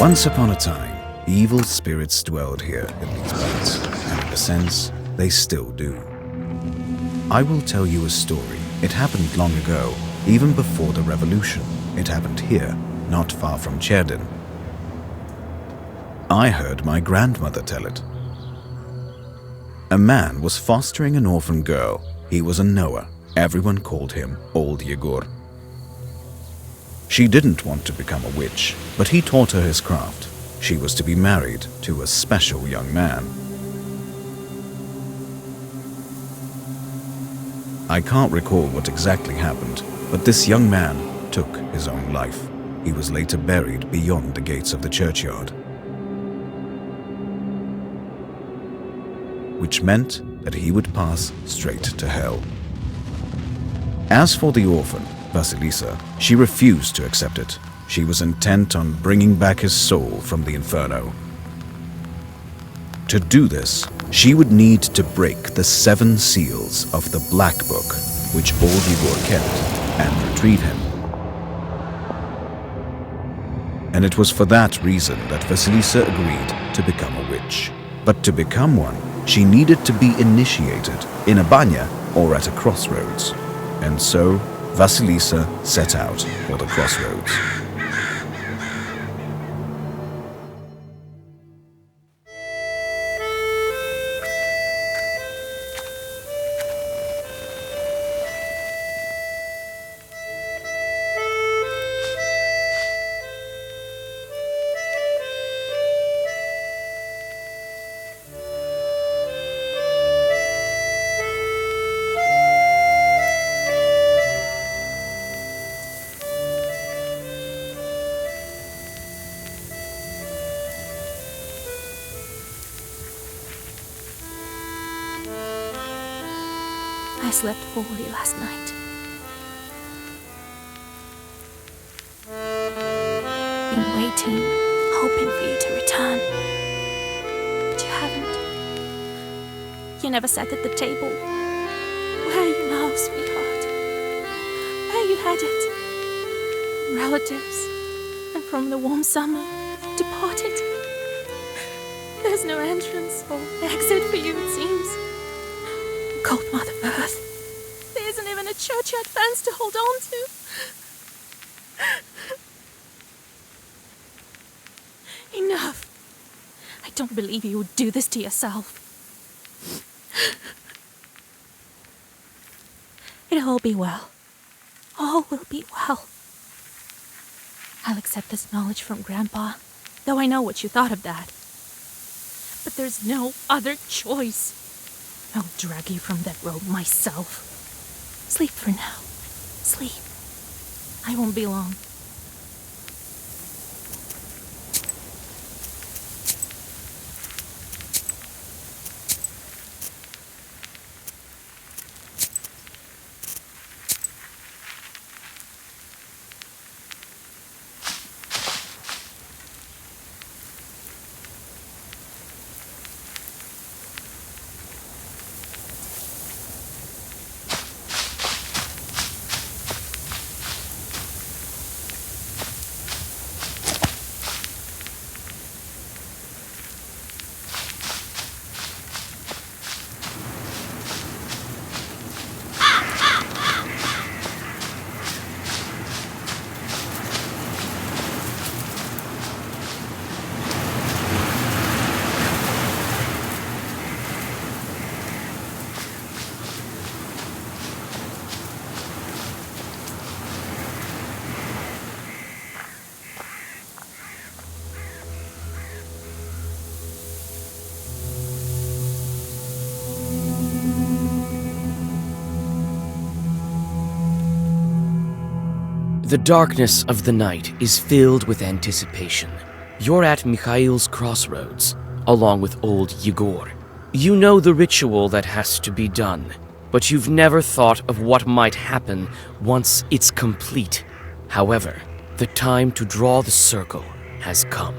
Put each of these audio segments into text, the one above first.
Once upon a time, evil spirits dwelled here in these parts, and in a sense, they still do. I will tell you a story. It happened long ago, even before the revolution. It happened here, not far from Cherdin. I heard my grandmother tell it. A man was fostering an orphan girl. He was a Noah. Everyone called him Old Yegor. She didn't want to become a witch, but he taught her his craft. She was to be married to a special young man. I can't recall what exactly happened, but this young man took his own life. He was later buried beyond the gates of the churchyard, which meant that he would pass straight to hell. As for the orphan, Vasilisa, she refused to accept it. She was intent on bringing back his soul from the inferno. To do this, she would need to break the 7 seals of the Black Book, which Old Yegor kept, and retrieve him. And it was for that reason that Vasilisa agreed to become a witch. But to become one, she needed to be initiated in a banya or at a crossroads. And so, Vasilisa set out for the crossroads. I slept poorly last night. Been waiting, hoping for you to return. But you haven't. You never sat at the table. Where are you now, sweetheart? Where are you headed? Relatives, and from the warm summer, departed. There's no entrance or exit for you, it seems. Cold Mother Earth. There isn't even a churchyard fence to hold on to. Enough. I don't believe you would do this to yourself. It'll all be well. All will be well. I'll accept this knowledge from Grandpa, though I know what you thought of that. But there's no other choice. I'll drag you from that road myself. Sleep for now. Sleep. I won't be long. The darkness of the night is filled with anticipation. You're at Mikhail's crossroads, along with Old Yegor. You know the ritual that has to be done, but you've never thought of what might happen once it's complete. However, the time to draw the circle has come.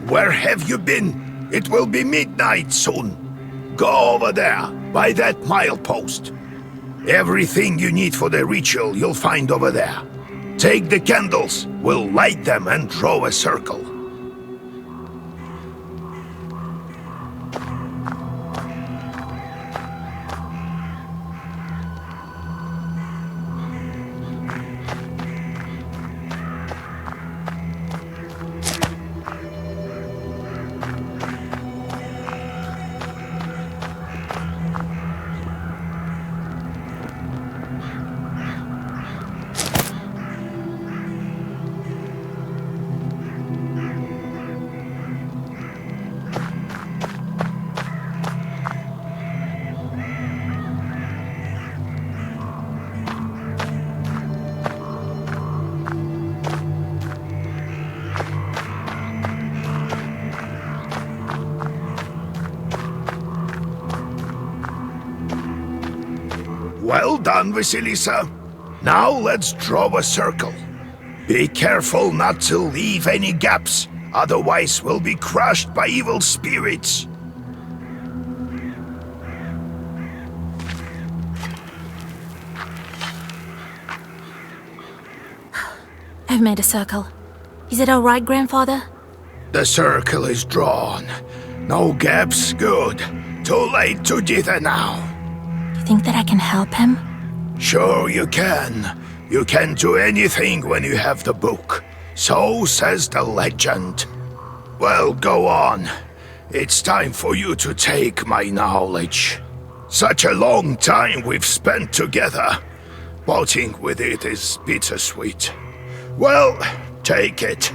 Where have you been? It will be midnight soon. Go over there, by that milepost. Everything you need for the ritual you'll find over there. Take the candles. We'll light them and draw a circle. Well done, Vasilisa. Now let's draw a circle. Be careful not to leave any gaps, otherwise we'll be crushed by evil spirits. I've made a circle. Is it all right, Grandfather? The circle is drawn. No gaps, good. Too late to dither now. You think that I can help him? Sure you can. You can do anything when you have the book. So says the legend. Well, go on. It's time for you to take my knowledge. Such a long time we've spent together. Parting with it is bittersweet. Well, take it.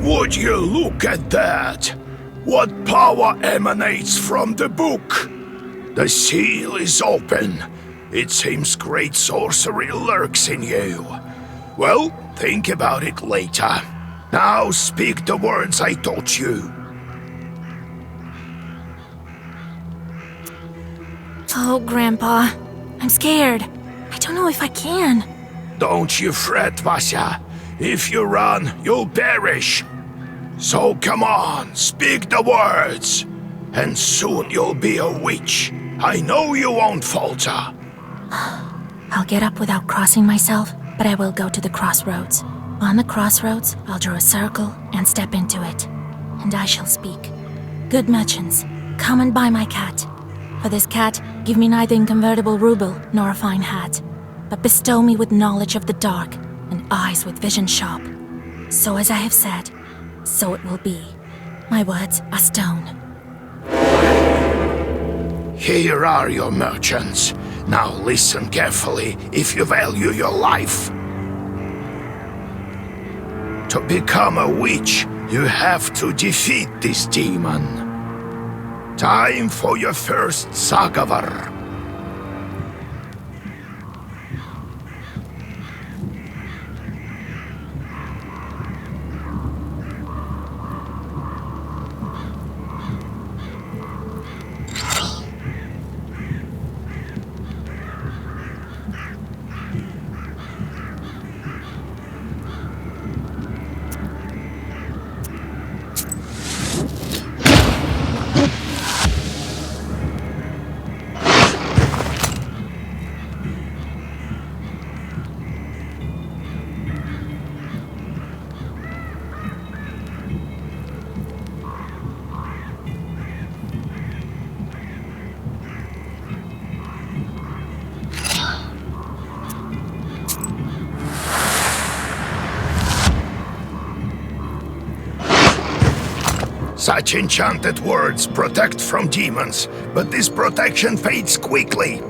Would you look at that? What power emanates from the book? The seal is open. It seems great sorcery lurks in you. Well, think about it later. Now speak the words I taught you. Oh, Grandpa. I'm scared. I don't know if I can. Don't you fret, Vasya. If you run, you'll perish. So come on, speak the words. And soon you'll be a witch. I know you won't falter. I'll get up without crossing myself, but I will go to the crossroads. On the crossroads, I'll draw a circle and step into it. And I shall speak. Good merchants, come and buy my cat. For this cat, give me neither inconvertible ruble nor a fine hat, but bestow me with knowledge of the dark and eyes with vision sharp. So as I have said, so it will be. My words are stone. Here are your merchants. Now listen carefully if you value your life. To become a witch, you have to defeat this demon. Time for your first Sagavar. Such enchanted words protect from demons, but this protection fades quickly.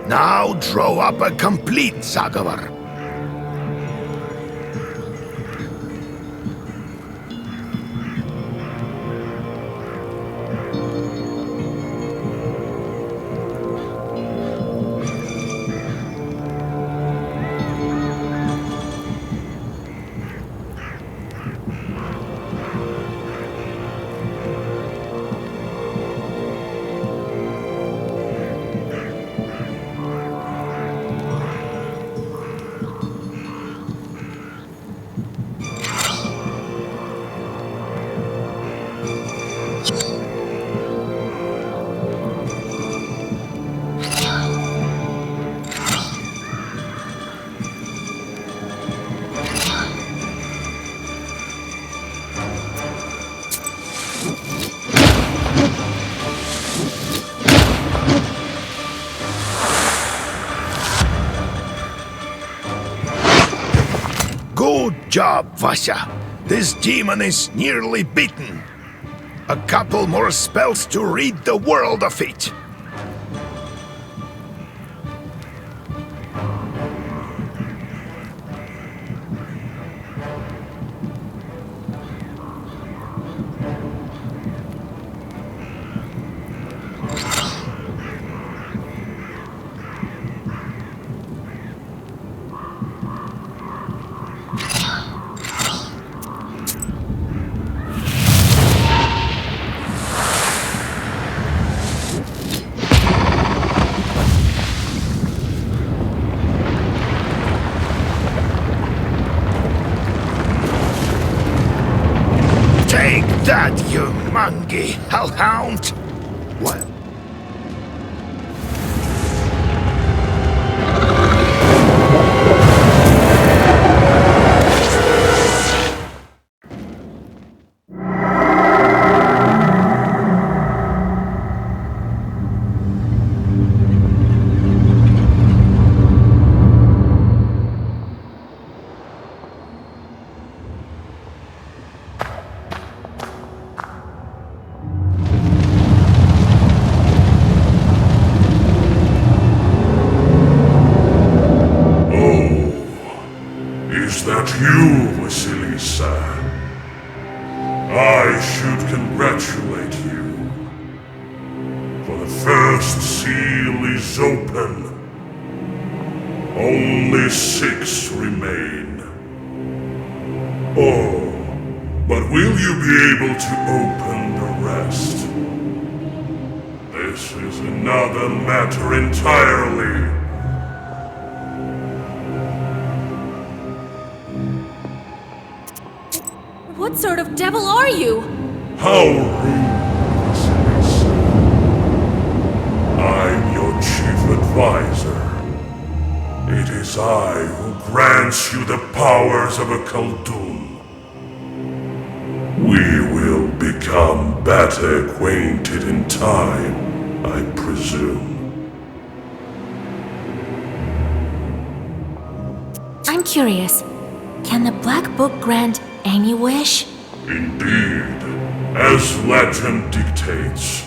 Now draw up a complete Sagavar. Good job, Vasya. This demon is nearly beaten. A couple more spells to rid the world of it. Take that, you monkey hellhound! What? Is that you, Vasilisa? I should congratulate you. For the first seal is open. Only 6 remain. Oh, but will you be able to open the rest? This is another matter entirely. What sort of devil are you? How rude, Vasilisa. I'm your chief advisor. It is I who grants you the powers of a Khaldun. We will become better acquainted in time, I presume. I'm curious. Can the Black Book grant any wish? Indeed, as legend dictates.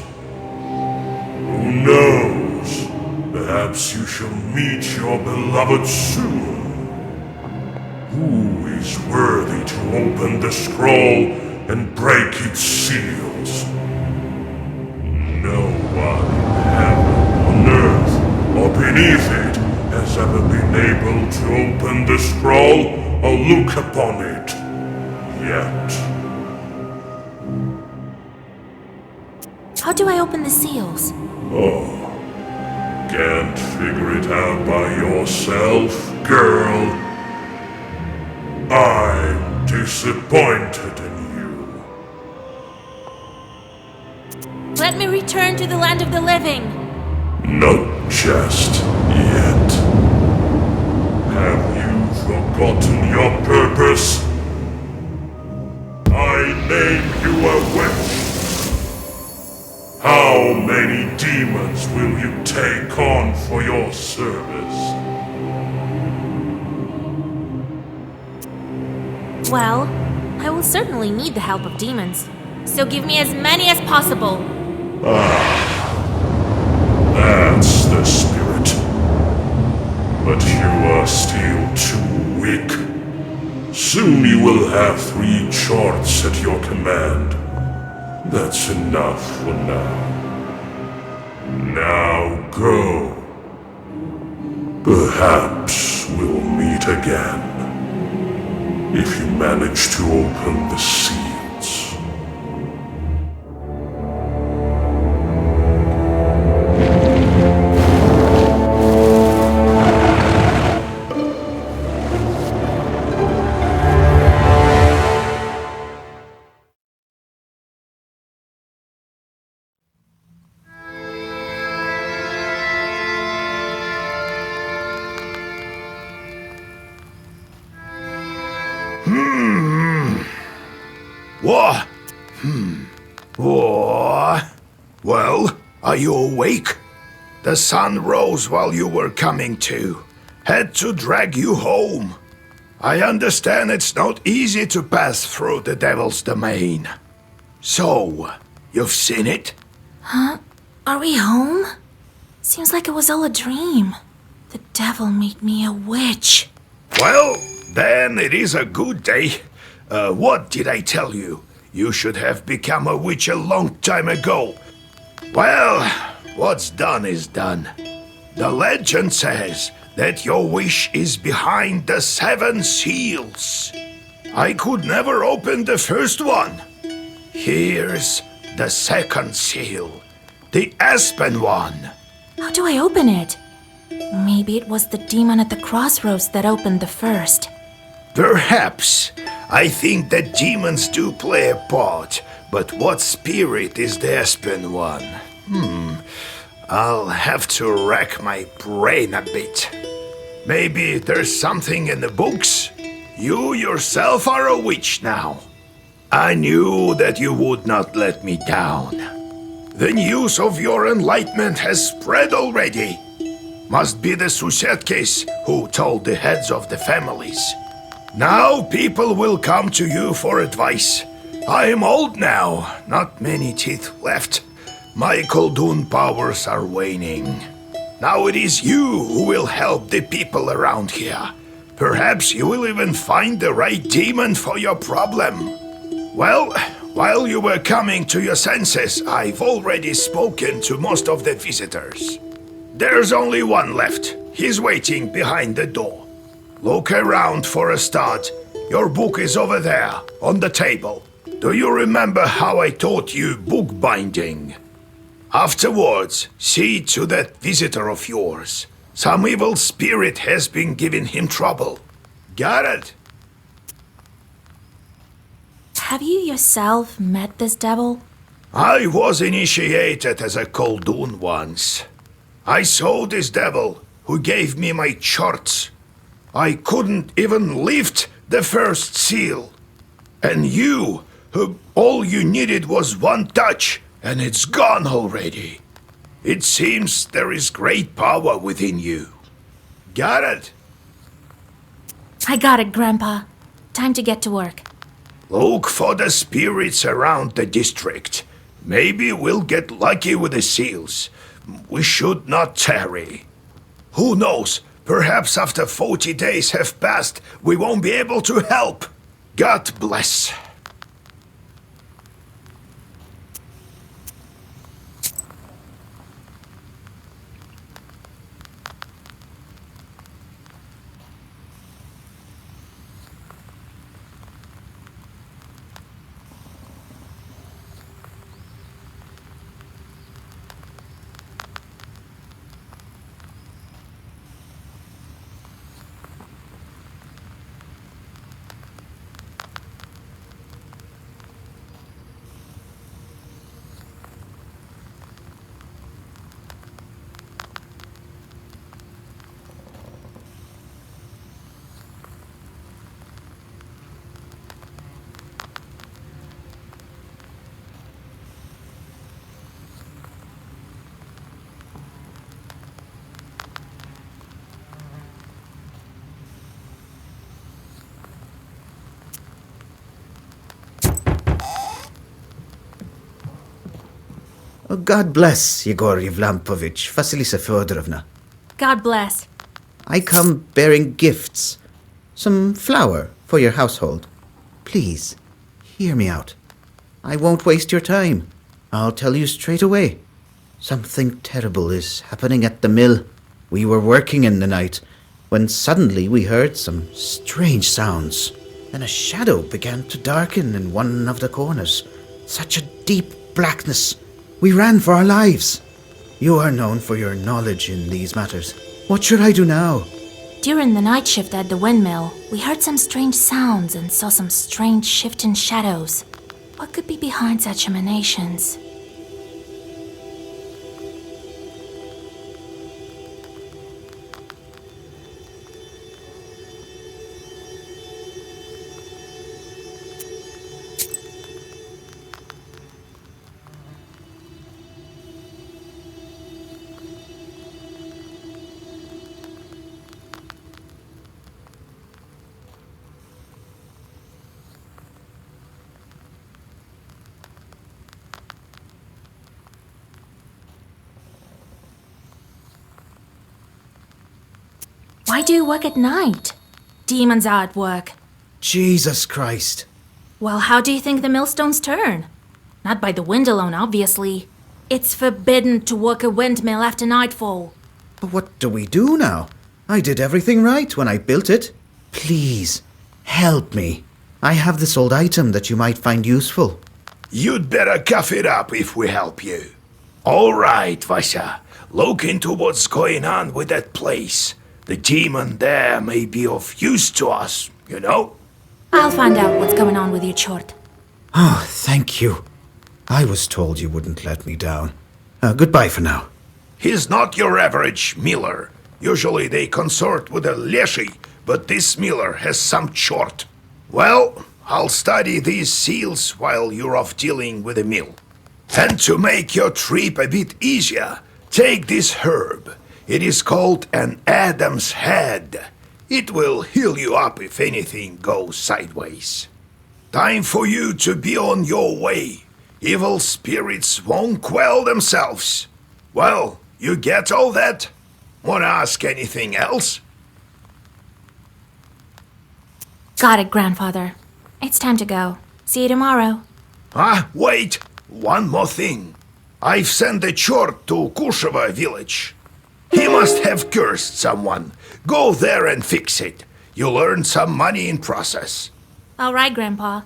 Who knows? Perhaps you shall meet your beloved soon. Who is worthy to open the scroll and break its seals? No one in heaven, on earth, or beneath it has ever been able to open the scroll or look upon it. Yet. How do I open the seals? Oh, can't figure it out by yourself, girl? I'm disappointed in you. Let me return to the land of the living. Not just yet. Have you forgotten your purpose? I name you a witch. How many demons will you take on for your service? Well, I will certainly need the help of demons. So give me as many as possible. That's the spirit. But you are still too weak. Soon you will have 3 charts at your command. That's enough for now. Now go. Perhaps we'll meet again. If you manage to open the seals. What? What? Well, are you awake? The sun rose while you were coming to. Had to drag you home. I understand it's not easy to pass through the devil's domain. So, you've seen it? Huh? Are we home? Seems like it was all a dream. The devil made me a witch. Well, then it is a good day. What did I tell you? You should have become a witch a long time ago. Well, what's done is done. The legend says that your wish is behind the 7 seals. I could never open the first one. Here's the second seal, the aspen one. How do I open it? Maybe it was the demon at the crossroads that opened the first. Perhaps. I think that demons do play a part, but what spirit is the aspen one? I'll have to rack my brain a bit. Maybe there's something in the books? You yourself are a witch now. I knew that you would not let me down. The news of your enlightenment has spread already. Must be the Susetkes who told the heads of the families. Now people will come to you for advice. I am old now, not many teeth left. My Koldun powers are waning. Now it is you who will help the people around here. Perhaps you will even find the right demon for your problem. Well, while you were coming to your senses, I've already spoken to most of the visitors. There's only one left. He's waiting behind the door. Look around for a start. Your book is over there, on the table. Do you remember how I taught you bookbinding? Afterwards, see to that visitor of yours. Some evil spirit has been giving him trouble. Got it? Have you yourself met this devil? I was initiated as a Koldun once. I saw this devil, who gave me my charts. I couldn't even lift the first seal. And you, who all you needed was one touch, and it's gone already. It seems there is great power within you. Got it? I got it, Grandpa. Time to get to work. Look for the spirits around the district. Maybe we'll get lucky with the seals. We should not tarry. Who knows? Perhaps after 40 days have passed, we won't be able to help. God bless. Oh, God bless, Yegor Yevlampovich, Vasilisa Fyodorovna. God bless. I come bearing gifts. Some flour for your household. Please, hear me out. I won't waste your time. I'll tell you straight away. Something terrible is happening at the mill. We were working in the night when suddenly we heard some strange sounds. Then a shadow began to darken in one of the corners. Such a deep blackness. We ran for our lives. You are known for your knowledge in these matters. What should I do now? During the night shift at the windmill, we heard some strange sounds and saw some strange shifting shadows. What could be behind such emanations? Why do you work at night? Demons are at work. Jesus Christ. Well, how do you think the millstones turn? Not by the wind alone, obviously. It's forbidden to work a windmill after nightfall. But what do we do now? I did everything right when I built it. Please, help me. I have this old item that you might find useful. You'd better cough it up if we help you. All right, Vasya. Look into what's going on with that place. The demon there may be of use to us, you know? I'll find out what's going on with your chort. Oh, thank you. I was told you wouldn't let me down. Goodbye for now. He's not your average miller. Usually they consort with a leshy, but this miller has some chort. Well, I'll study these seals while you're off dealing with the mill. And to make your trip a bit easier, take this herb. It is called an Adam's head. It will heal you up if anything goes sideways. Time for you to be on your way. Evil spirits won't quell themselves. Well, you get all that? Wanna ask anything else? Got it, Grandfather. It's time to go. See you tomorrow. Wait! One more thing. I've sent a chort to Kusheva village. He must have cursed someone. Go there and fix it. You'll earn some money in process. All right, Grandpa.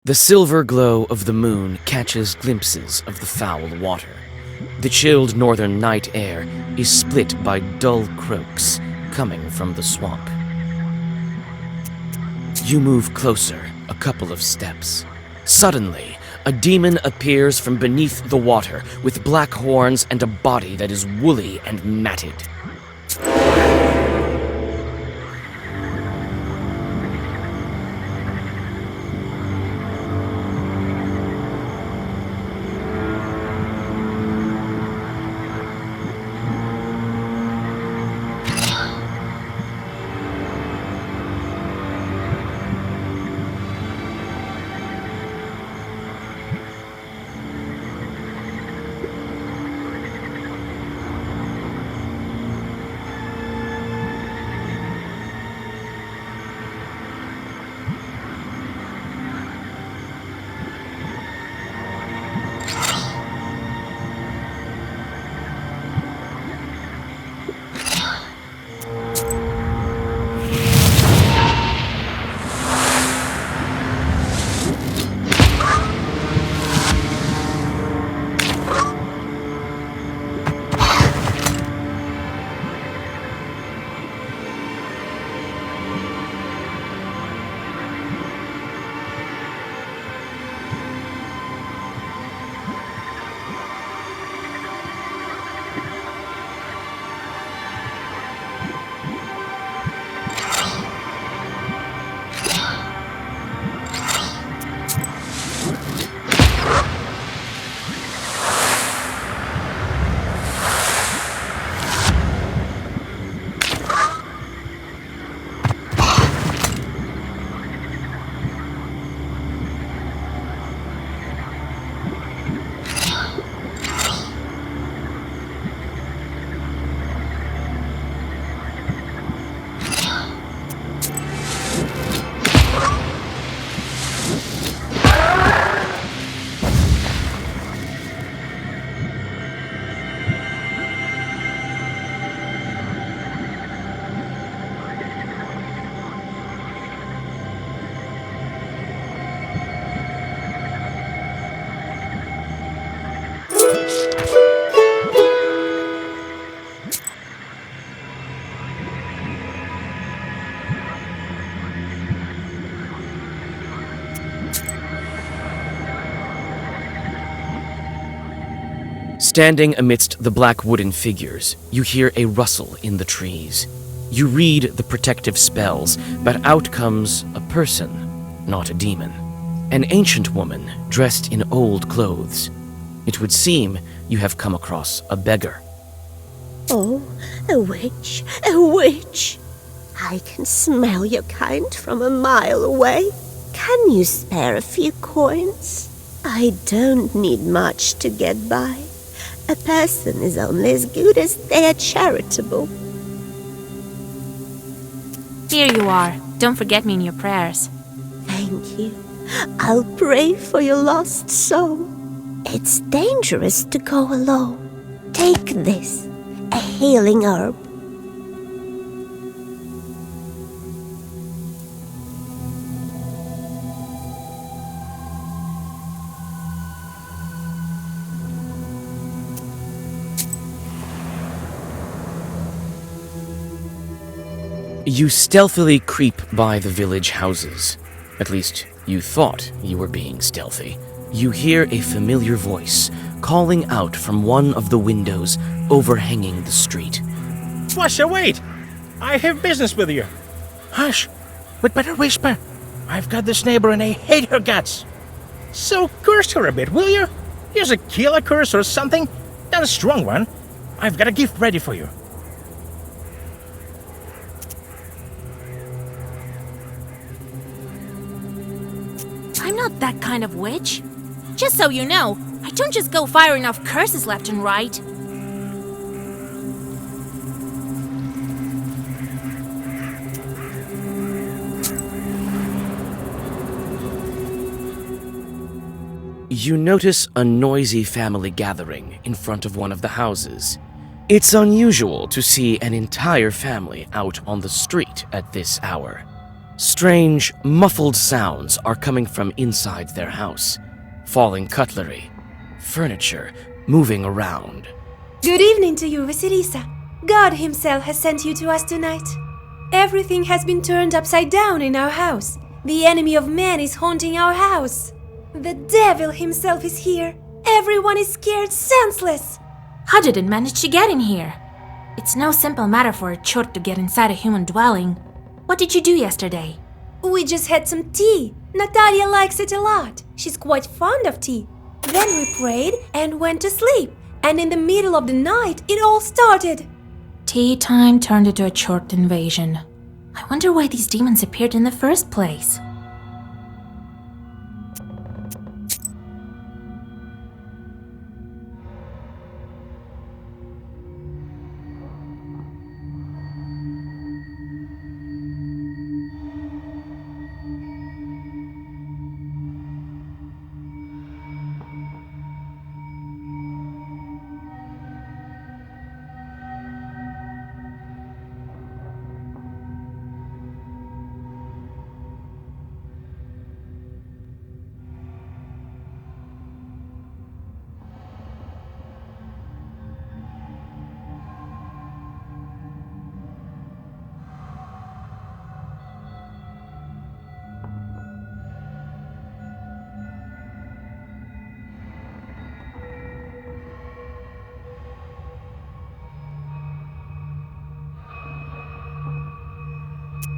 The silver glow of the moon catches glimpses of the foul water. The chilled northern night air is split by dull croaks coming from the swamp. You move closer, a couple of steps. Suddenly, a demon appears from beneath the water with black horns and a body that is woolly and matted. Standing amidst the black wooden figures, you hear a rustle in the trees. You read the protective spells, but out comes a person, not a demon. An ancient woman dressed in old clothes. It would seem you have come across a beggar. Oh, a witch, a witch! I can smell your kind from a mile away. Can you spare a few coins? I don't need much to get by. A person is only as good as they are charitable. Here you are. Don't forget me in your prayers. Thank you. I'll pray for your lost soul. It's dangerous to go alone. Take this, a healing herb. You stealthily creep by the village houses. At least, you thought you were being stealthy. You hear a familiar voice calling out from one of the windows overhanging the street. Washa, wait! I have business with you. Hush! We'd better whisper. I've got this neighbor and I hate her guts. So curse her a bit, will you? Use a killer curse or something. Not a strong one. I've got a gift ready for you. I'm not that kind of witch. Just so you know, I don't just go firing off curses left and right. You notice a noisy family gathering in front of one of the houses. It's unusual to see an entire family out on the street at this hour. Strange, muffled sounds are coming from inside their house. Falling cutlery, furniture moving around. Good evening to you, Vasilisa. God himself has sent you to us tonight. Everything has been turned upside down in our house. The enemy of man is haunting our house. The devil himself is here. Everyone is scared senseless. How did it manage to get in here? It's no simple matter for a chort to get inside a human dwelling. What did you do yesterday? We just had some tea. Natalia likes it a lot. She's quite fond of tea. Then we prayed and went to sleep. And in the middle of the night, it all started. Tea time turned into a chort invasion. I wonder why these demons appeared in the first place.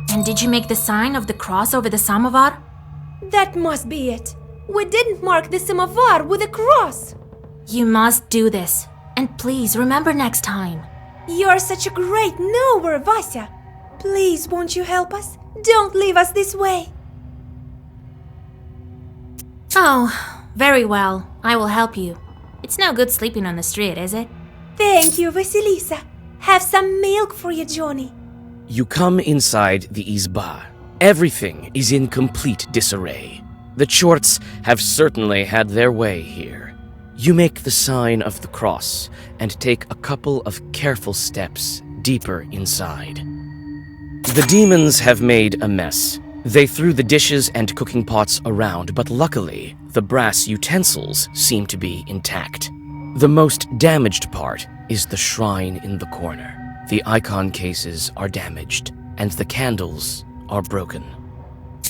And did you make the sign of the cross over the samovar? That must be it. We didn't mark the samovar with a cross. You must do this. And please remember next time. You're such a great knower, Vasya. Please, won't you help us? Don't leave us this way. Oh, very well. I will help you. It's no good sleeping on the street, is it? Thank you, Vasilisa. Have some milk for you, Johnny. You come inside the izba. Everything is in complete disarray. The chorts have certainly had their way here. You make the sign of the cross and take a couple of careful steps deeper inside. The demons have made a mess. They threw the dishes and cooking pots around, but luckily, the brass utensils seem to be intact. The most damaged part is the shrine in the corner. The icon cases are damaged, and the candles are broken.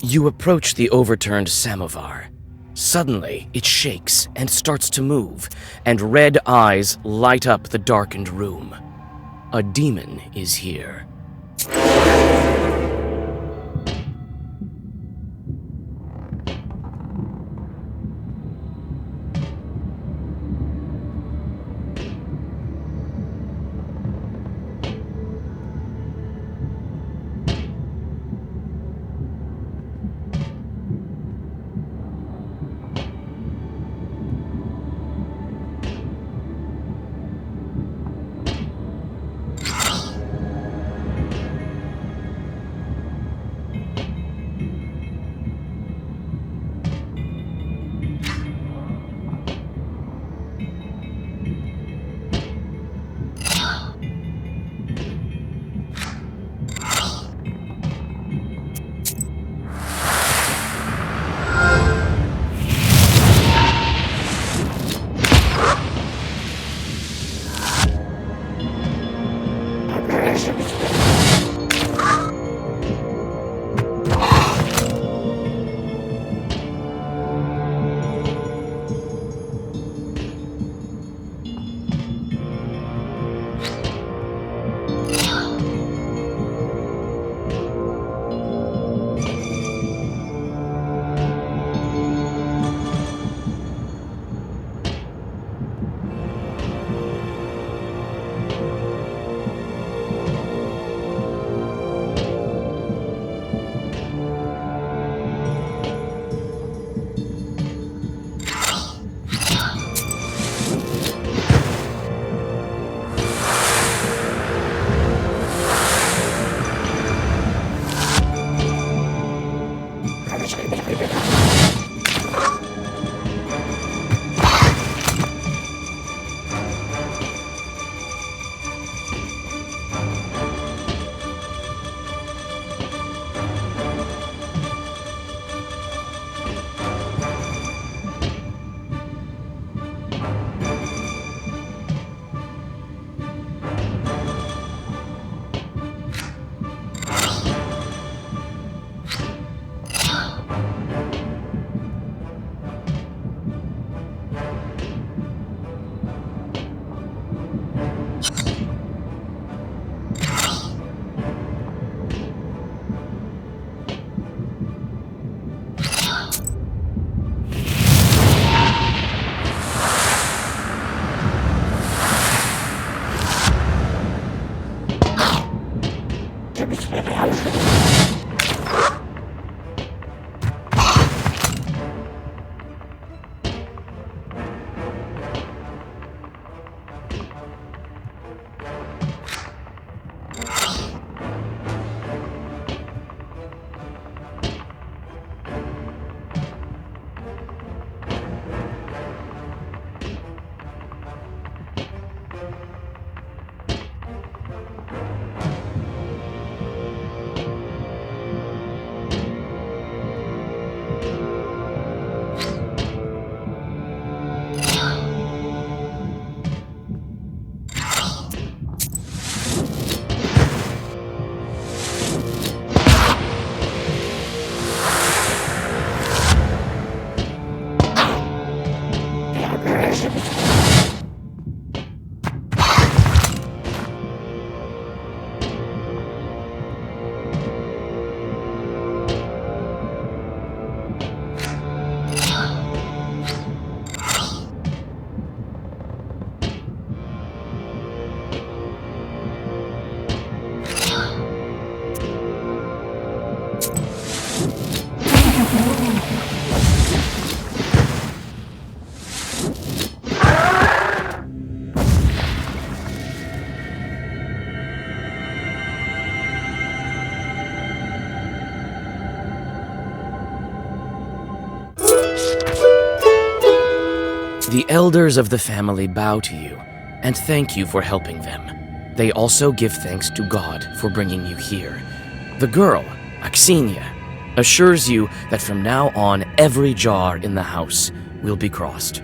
You approach the overturned samovar. Suddenly, it shakes and starts to move, and red eyes light up the darkened room. A demon is here. The elders of the family bow to you and thank you for helping them. They also give thanks to God for bringing you here. The girl, Axinia, assures you that from now on every jar in the house will be crossed.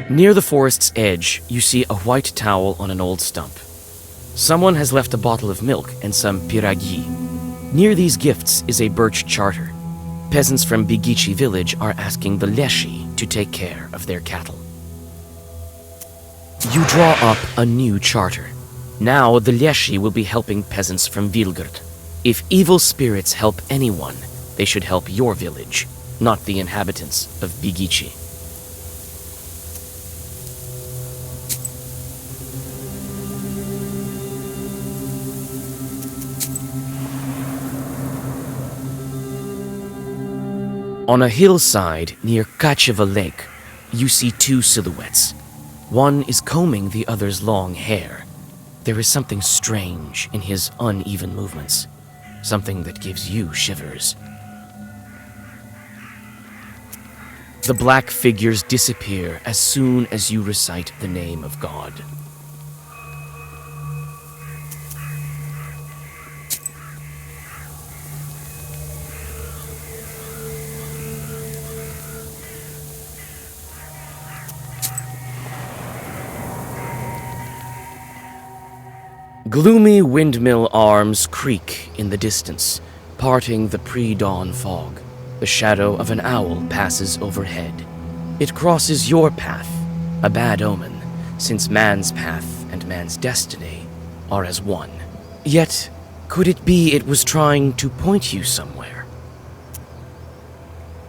Near the forest's edge, you see a white towel on an old stump. Someone has left a bottle of milk and some piragi. Near these gifts is a birch charter. Peasants from Bigici village are asking the Leshi to take care of their cattle. You draw up a new charter. Now the Leshi will be helping peasants from Vilgard. If evil spirits help anyone, they should help your village, not the inhabitants of Bigici. On a hillside near Kacheva Lake, you see two silhouettes. One is combing the other's long hair. There is something strange in his uneven movements, something that gives you shivers. The black figures disappear as soon as you recite the name of God. Gloomy windmill arms creak in the distance, parting the pre-dawn fog. The shadow of an owl passes overhead. It crosses your path, a bad omen, since man's path and man's destiny are as one. Yet, could it be it was trying to point you somewhere?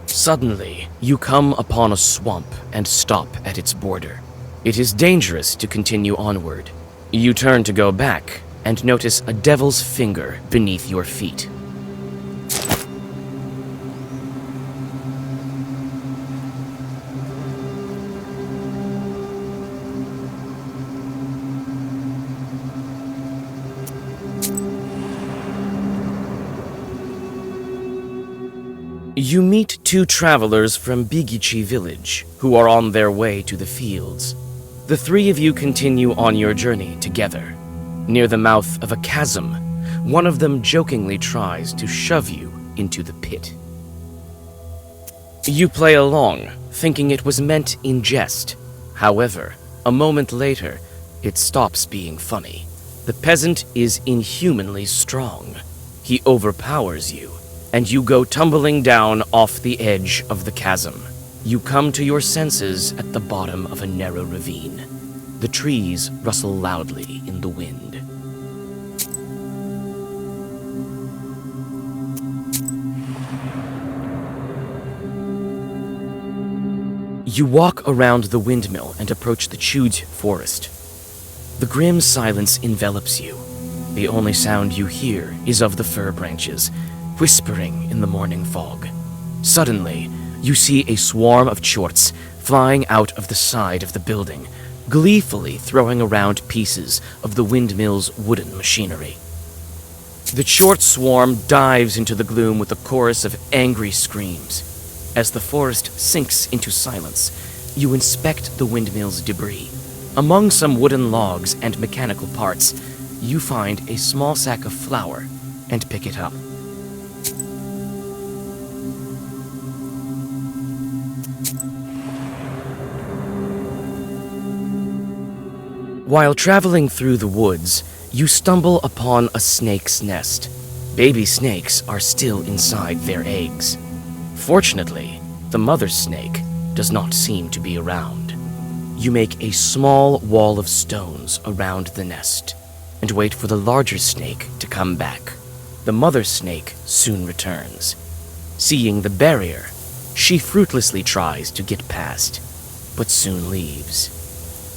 Suddenly, you come upon a swamp and stop at its border. It is dangerous to continue onward. You turn to go back and notice a devil's finger beneath your feet. You meet two travelers from Bigici village who are on their way to the fields. The three of you continue on your journey together. Near the mouth of a chasm, one of them jokingly tries to shove you into the pit. You play along, thinking it was meant in jest. However, a moment later, it stops being funny. The peasant is inhumanly strong. He overpowers you, and you go tumbling down off the edge of the chasm. You come to your senses at the bottom of a narrow ravine. The trees rustle loudly in the wind. You walk around the windmill and approach the Chud forest. The grim silence envelops you. The only sound you hear is of the fir branches, whispering in the morning fog. Suddenly, you see a swarm of chorts flying out of the side of the building, gleefully throwing around pieces of the windmill's wooden machinery. The chort swarm dives into the gloom with a chorus of angry screams. As the forest sinks into silence, you inspect the windmill's debris. Among some wooden logs and mechanical parts, you find a small sack of flour and pick it up. While traveling through the woods, you stumble upon a snake's nest. Baby snakes are still inside their eggs. Fortunately, the mother snake does not seem to be around. You make a small wall of stones around the nest and wait for the larger snake to come back. The mother snake soon returns. Seeing the barrier, she fruitlessly tries to get past, but soon leaves.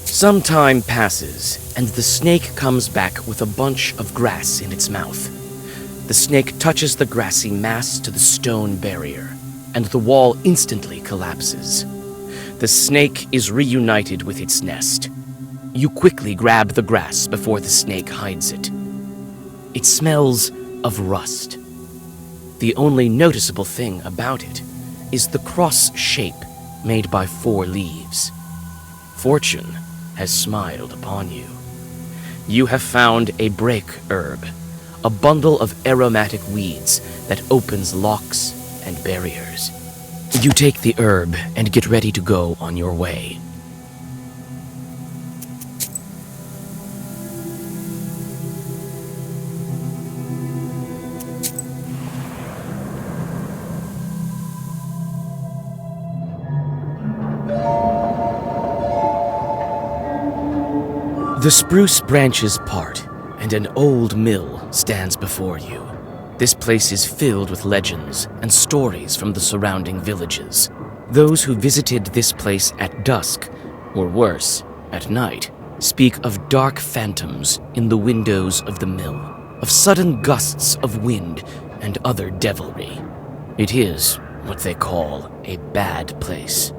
Some time passes, and the snake comes back with a bunch of grass in its mouth. The snake touches the grassy mass to the stone barrier, and the wall instantly collapses. The snake is reunited with its nest. You quickly grab the grass before the snake hides it. It smells of rust. The only noticeable thing about it is the cross shape made by 4 leaves. Fortune has smiled upon you. You have found a break herb, a bundle of aromatic weeds that opens locks and barriers. You take the herb and get ready to go on your way. The spruce branches part, and an old mill stands before you. This place is filled with legends and stories from the surrounding villages. Those who visited this place at dusk, or worse, at night, speak of dark phantoms in the windows of the mill, of sudden gusts of wind and other devilry. It is what they call a bad place.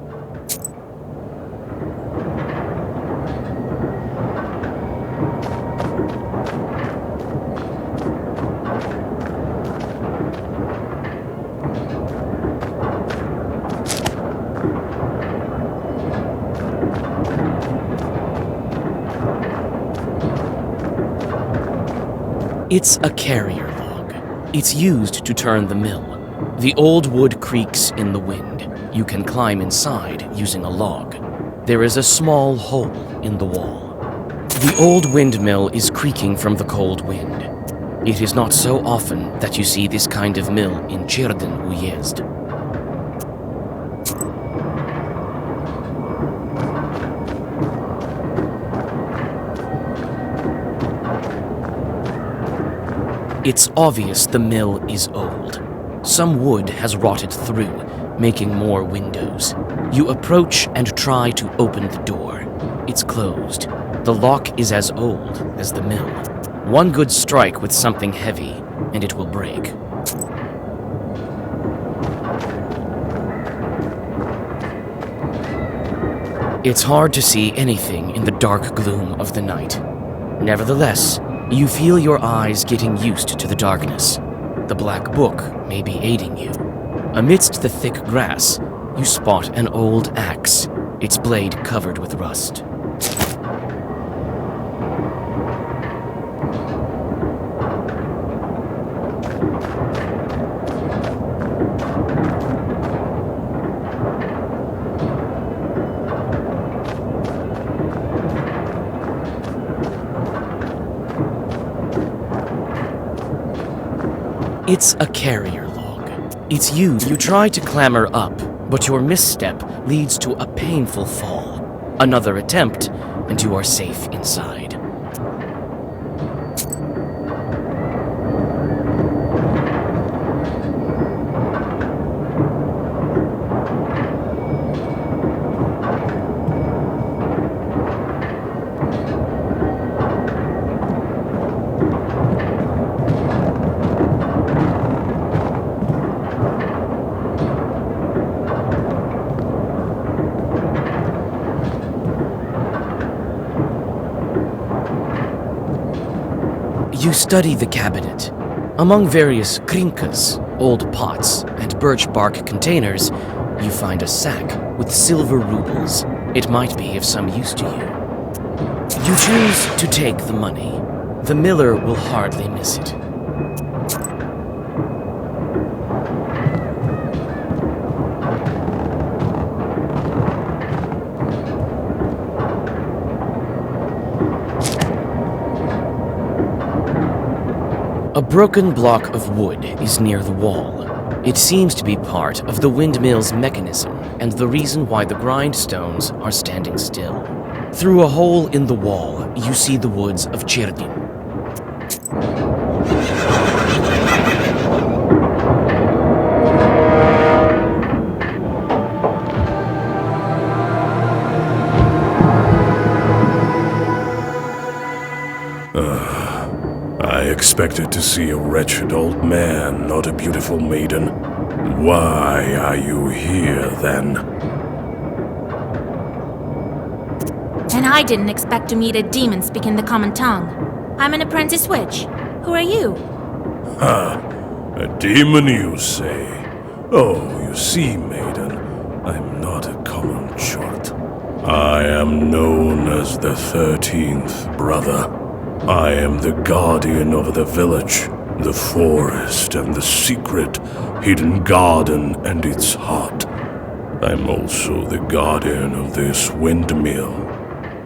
It's a carrier log. It's used to turn the mill. The old wood creaks in the wind. You can climb inside using a log. There is a small hole in the wall. The old windmill is creaking from the cold wind. It is not so often that you see this kind of mill in Черден Uyezd. It's obvious the mill is old. Some wood has rotted through, making more windows. You approach and try to open the door. It's closed. The lock is as old as the mill. One good strike with something heavy, and it will break. It's hard to see anything in the dark gloom of the night. Nevertheless, you feel your eyes getting used to the darkness. The black book may be aiding you. Amidst the thick grass, you spot an old axe, its blade covered with rust. It's a carrier log. It's you. You try to clamber up, but your misstep leads to a painful fall. Another attempt, and you are safe inside. You study the cabinet. Among various krinkas, old pots, and birch bark containers, you find a sack with silver rubles. It might be of some use to you. You choose to take the money. The miller will hardly miss it. A broken block of wood is near the wall. It seems to be part of the windmill's mechanism and the reason why the grindstones are standing still. Through a hole in the wall, you see the woods of Черден. I expected to see a wretched old man, not a beautiful maiden. Why are you here, then? And I didn't expect to meet a demon speaking the common tongue. I'm an apprentice witch. Who are you? A demon, you say? Oh, you see, maiden, I'm not a common chort. I am known as the 13th brother. I am the guardian of the village, the forest, and the secret hidden garden and its heart. I'm also the guardian of this windmill.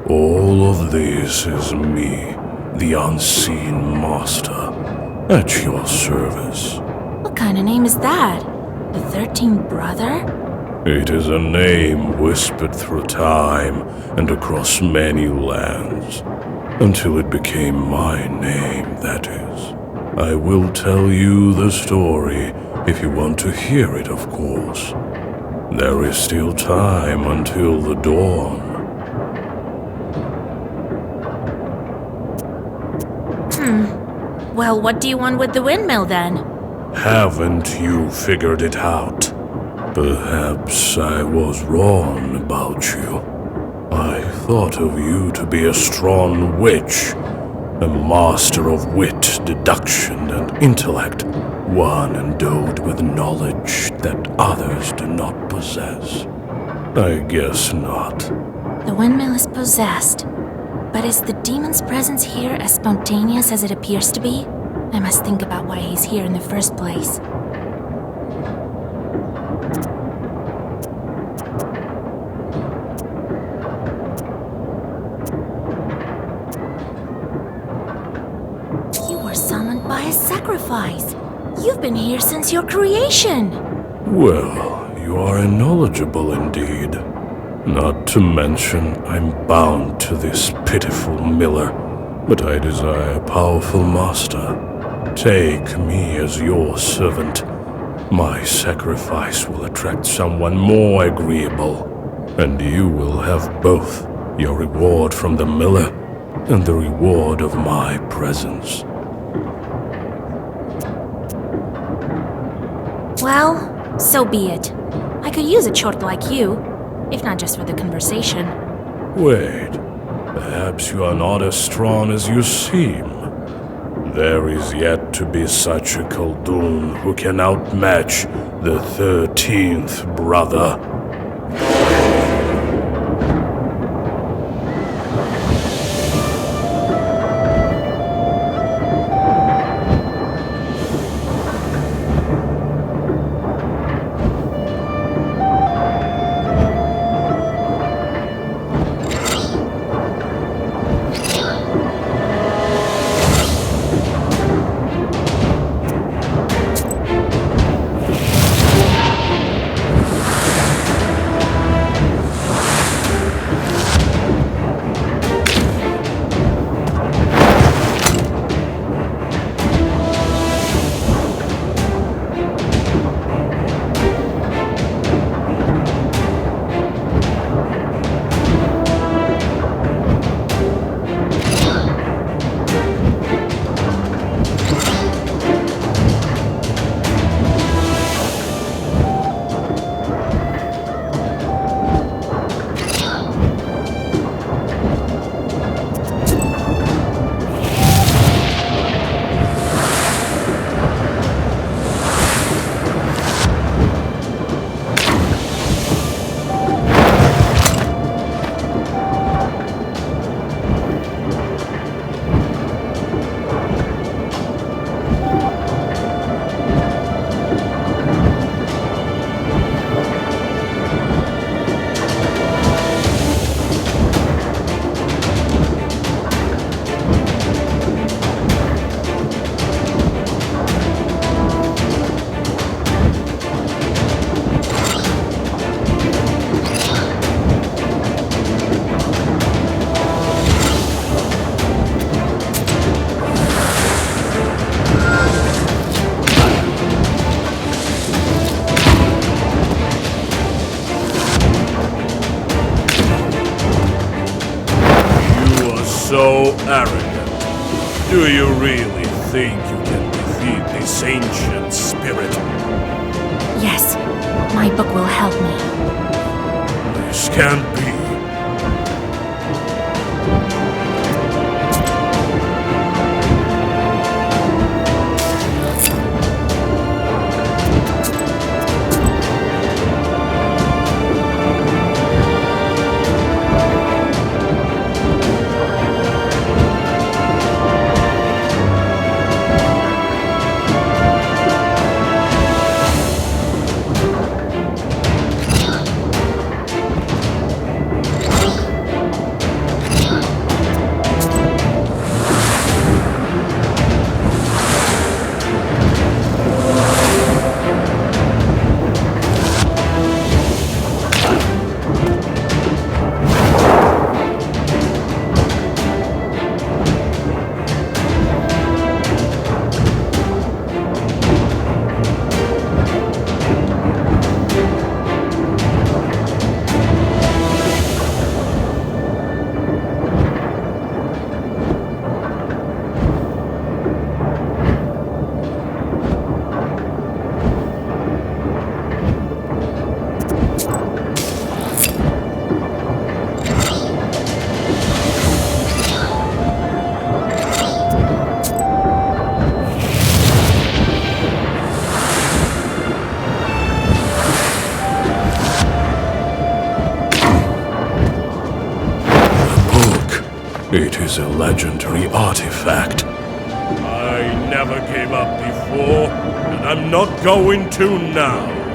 All of this is me, the unseen master, at your service. What kind of name is that? The 13th brother? It is a name whispered through time and across many lands. Until it became my name, that is. I will tell you the story if you want to hear it, of course. There is still time until the dawn. Well, what do you want with the windmill then? Haven't you figured it out? Perhaps I was wrong about you. I thought of you to be a strong witch, a master of wit, deduction, and intellect, one endowed with knowledge that others do not possess. I guess not. The windmill is possessed. But is the demon's presence here as spontaneous as it appears to be? I must think about why he's here in the first place. You were summoned by a sacrifice. You've been here since your creation. Well, you are knowledgeable indeed. Not to mention, I'm bound to this pitiful miller, but I desire a powerful master. Take me as your servant. My sacrifice will attract someone more agreeable, and you will have both your reward from the miller and the reward of my presence. Well, so be it. I could use a chort like you. If not just for the conversation. Wait, perhaps you are not as strong as you seem. There is yet to be such a Khaldun who can outmatch the 13th brother. So arrogant. Do you really think you can defeat this ancient spirit? Yes, my book will help me. This can't be. is a legendary artifact. I never gave up before, and I'm not going to now.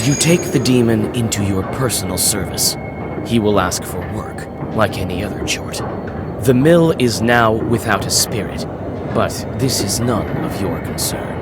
You take the demon into your personal service. He will ask for work, like any other chort. The mill is now without a spirit, but this is none of your concern.